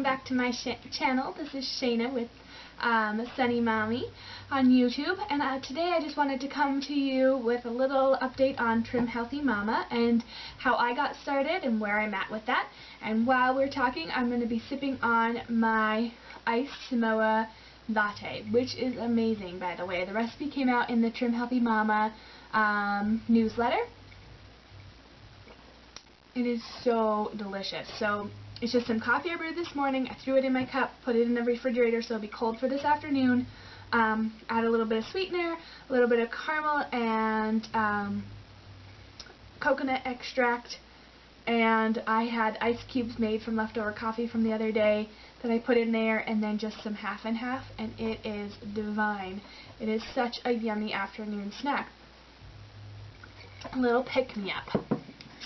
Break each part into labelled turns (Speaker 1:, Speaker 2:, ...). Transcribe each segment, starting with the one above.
Speaker 1: back to my channel. This is Shayna with Sunny Mommy on YouTube, and today I just wanted to come to you with a little update on Trim Healthy Mama and how I got started and where I'm at with that. And while we're talking, I'm going to be sipping on my iced Samoa latte, which is amazing, by the way. The recipe came out in the Trim Healthy Mama newsletter. It is so delicious. So it's just some coffee I brewed this morning. I threw it in my cup, put it in the refrigerator so it'll be cold for this afternoon. Add a little bit of sweetener, a little bit of caramel, and coconut extract. And I had ice cubes made from leftover coffee from the other day that I put in there, and then just some half and half, and it is divine. It is such a yummy afternoon snack. A little pick-me-up.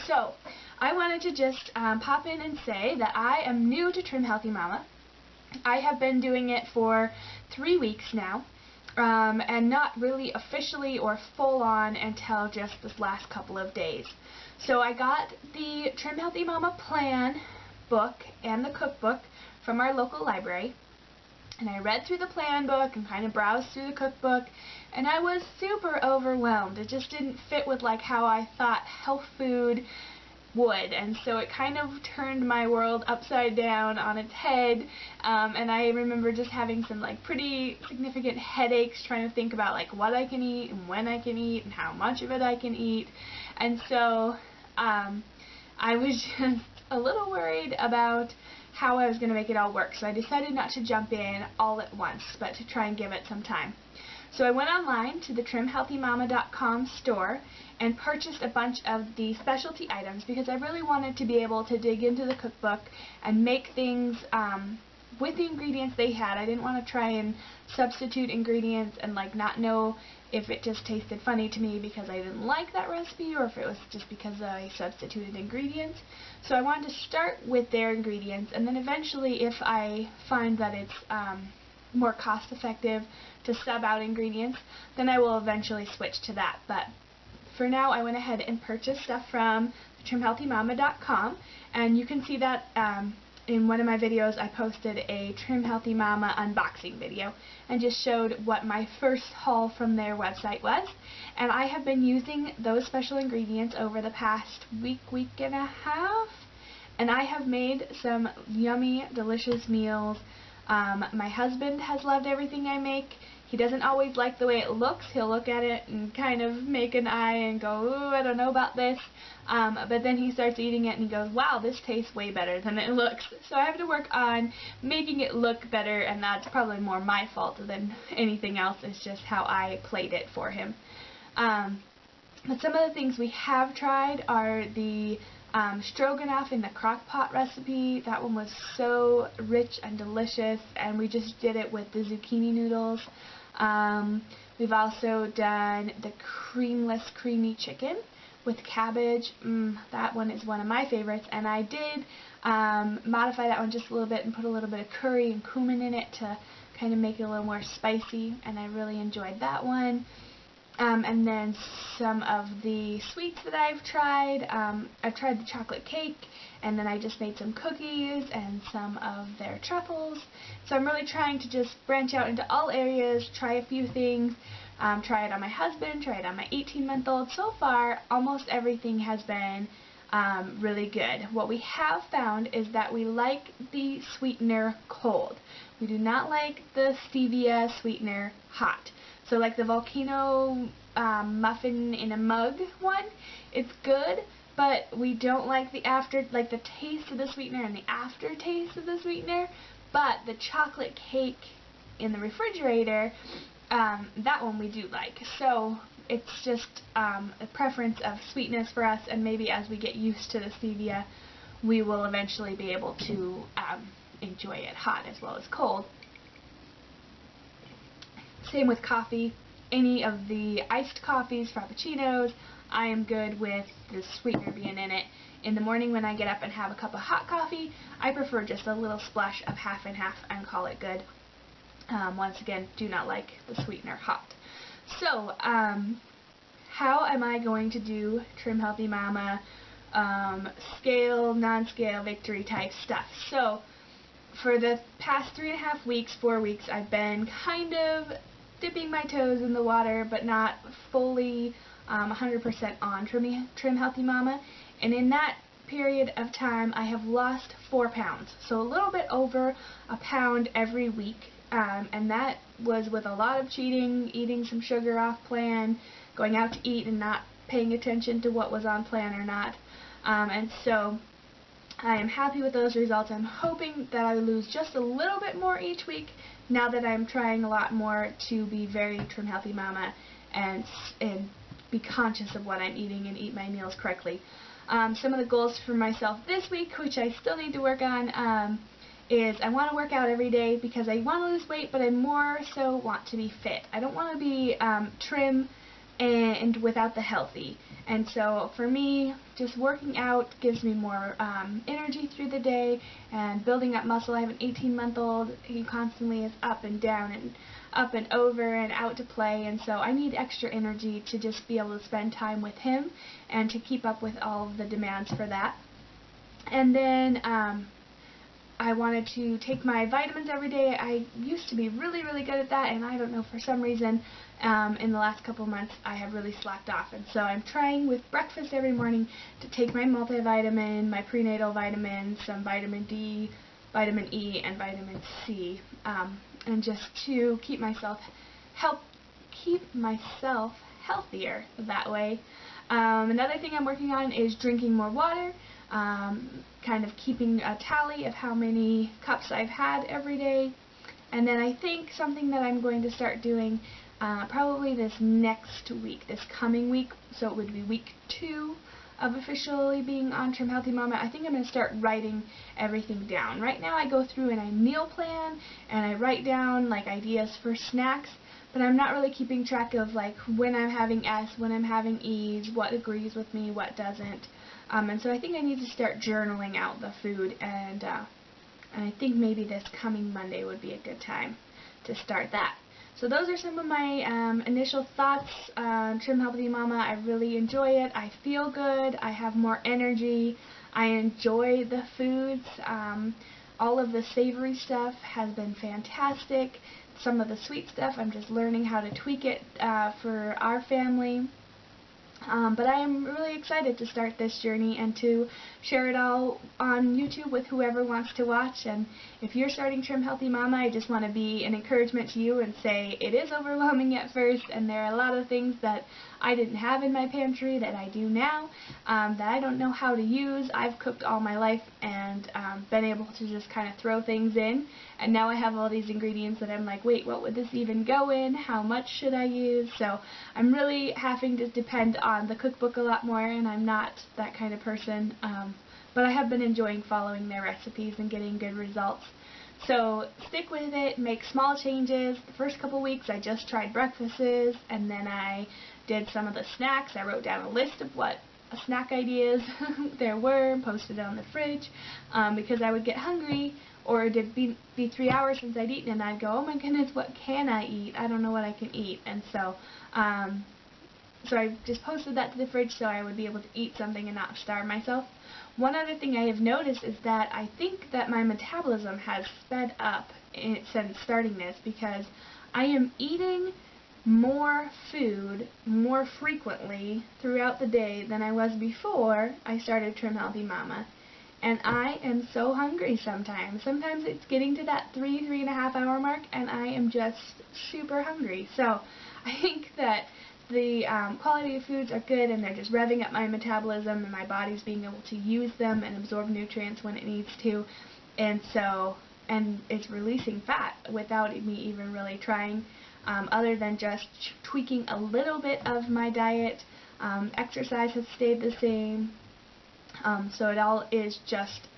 Speaker 1: So, I wanted to just pop in and say that I am new to Trim Healthy Mama. I have been doing it for 3 weeks now, and not really officially or full-on until just this last couple of days. So I got the Trim Healthy Mama plan book and the cookbook from our local library, and I read through the plan book and kind of browsed through the cookbook, and I was super overwhelmed. It just didn't fit with like how I thought health food would, and so it kind of turned my world upside down on its head, and I remember just having some like pretty significant headaches trying to think about like what I can eat and when I can eat and how much of it I can eat. And so I was just a little worried about how I was going to make it all work, so I decided not to jump in all at once, but to try and give it some time. So I went online to the trimhealthymama.com store and purchased a bunch of the specialty items because I really wanted to be able to dig into the cookbook and make things with the ingredients they had. I didn't want to try and substitute ingredients and like not know if it just tasted funny to me because I didn't like that recipe or if it was just because I substituted ingredients. So I wanted to start with their ingredients, and then eventually if I find that it's more cost effective to sub out ingredients, then I will eventually switch to that. But for now, I went ahead and purchased stuff from trimhealthymama.com, and you can see that in one of my videos I posted a Trim Healthy Mama unboxing video and just showed what my first haul from their website was. And I have been using those special ingredients over the past week and a half, and I have made some yummy, delicious meals. My husband has loved everything I make. He doesn't always like the way it looks. He'll look at it and kind of make an eye and go, ooh, I don't know about this. But then he starts eating it and he goes, wow, this tastes way better than it looks. So I have to work on making it look better, and that's probably more my fault than anything else. It's just how I played it for him. But some of the things we have tried are the stroganoff in the crock pot recipe. That one was so rich and delicious, and we just did it with the zucchini noodles. We've also done the creamless creamy chicken with cabbage. That one is one of my favorites, and I did modify that one just a little bit and put a little bit of curry and cumin in it to kind of make it a little more spicy, and I really enjoyed that one. And then some of the sweets that I've tried the chocolate cake, and then I just made some cookies and some of their truffles. So I'm really trying to just branch out into all areas, try a few things, try it on my husband, try it on my 18-month-old. So far, almost everything has been really good. What we have found is that we like the sweetener cold. We do not like the stevia sweetener hot. So like the volcano muffin in a mug one, it's good, but we don't like the the taste of the sweetener and the aftertaste of the sweetener. But the chocolate cake in the refrigerator, that one we do like. So it's just a preference of sweetness for us, and maybe as we get used to the stevia, we will eventually be able to enjoy it hot as well as cold. Same with coffee. Any of the iced coffees, frappuccinos, I am good with the sweetener being in it. In the morning when I get up and have a cup of hot coffee, I prefer just a little splash of half and half and call it good. Once again, do not like the sweetener hot. So, how am I going to do Trim Healthy Mama scale, non-scale, victory type stuff? So, for the past 3.5 weeks, 4 weeks, I've been kind of dipping my toes in the water, but not fully 100% on Trim Healthy Mama. And in that period of time, I have lost 4 pounds. So a little bit over a pound every week. And that was with a lot of cheating, eating some sugar off plan, going out to eat and not paying attention to what was on plan or not. And so I am happy with those results. I'm hoping that I lose just a little bit more each week now that I'm trying a lot more to be very Trim Healthy Mama and be conscious of what I'm eating and eat my meals correctly. Some of the goals for myself this week, which I still need to work on, is I want to work out every day because I want to lose weight, but I more so want to be fit. I don't want to be trim and without the healthy. And so for me, just working out gives me more energy through the day and building up muscle. I have an 18-month-old. He constantly is up and down and up and over and out to play, and so I need extra energy to just be able to spend time with him and to keep up with all of the demands for that. And then I wanted to take my vitamins every day. I used to be really, really good at that, and I don't know, for some reason, in the last couple months, I have really slacked off. And so I'm trying with breakfast every morning to take my multivitamin, my prenatal vitamins, some vitamin D, vitamin E, and vitamin C, and just to keep myself healthier that way. Another thing I'm working on is drinking more water. Kind of keeping a tally of how many cups I've had every day. And then I think something that I'm going to start doing probably this next week, this coming week, so it would be week 2 of officially being on Trim Healthy Mama. I think I'm going to start writing everything down. Right now I go through and I meal plan and I write down like ideas for snacks, but I'm not really keeping track of like when I'm having S, when I'm having E's, what agrees with me, what doesn't. And so I think I need to start journaling out the food, and I think maybe this coming Monday would be a good time to start that. So those are some of my initial thoughts on Trim Healthy Mama. I really enjoy it. I feel good. I have more energy. I enjoy the foods. All of the savory stuff has been fantastic. Some of the sweet stuff, I'm just learning how to tweak it for our family. But I am really excited to start this journey and to share it all on YouTube with whoever wants to watch. And if you're starting Trim Healthy Mama, I just want to be an encouragement to you and say it is overwhelming at first, and there are a lot of things that I didn't have in my pantry that I do now that I don't know how to use. I've cooked all my life and been able to just kind of throw things in, and now I have all these ingredients that I'm like, wait, what would this even go in? How much should I use? So I'm really having to depend on the cookbook a lot more, and I'm not that kind of person, but I have been enjoying following their recipes and getting good results. So stick with it, make small changes. The first couple weeks I just tried breakfasts, and then I did some of the snacks. I wrote down a list of what snack ideas there were and posted it on the fridge because I would get hungry, or it'd be 3 hours since I'd eaten, and I'd go, oh my goodness, what can I eat? I don't know what I can eat. And so so I just posted that to the fridge so I would be able to eat something and not starve myself. One other thing I have noticed is that I think that my metabolism has sped up since starting this, because I am eating more food more frequently throughout the day than I was before I started Trim Healthy Mama. And I am so hungry sometimes. Sometimes it's getting to that 3.5 hour mark, and I am just super hungry. So I think that the quality of foods are good, and they're just revving up my metabolism, and my body's being able to use them and absorb nutrients when it needs to. And so, and it's releasing fat without me even really trying, other than just tweaking a little bit of my diet. Exercise has stayed the same. So it all is just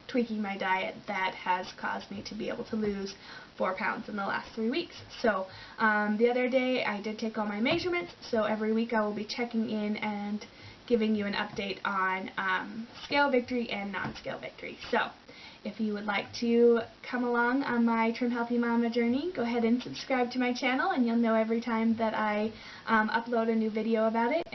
Speaker 1: tweaking my diet that has caused me to be able to lose 4 pounds in the last 3 weeks. So the other day I did take all my measurements, so every week I will be checking in and giving you an update on scale victory and non-scale victory. So if you would like to come along on my Trim Healthy Mama journey, go ahead and subscribe to my channel, and you'll know every time that I upload a new video about it.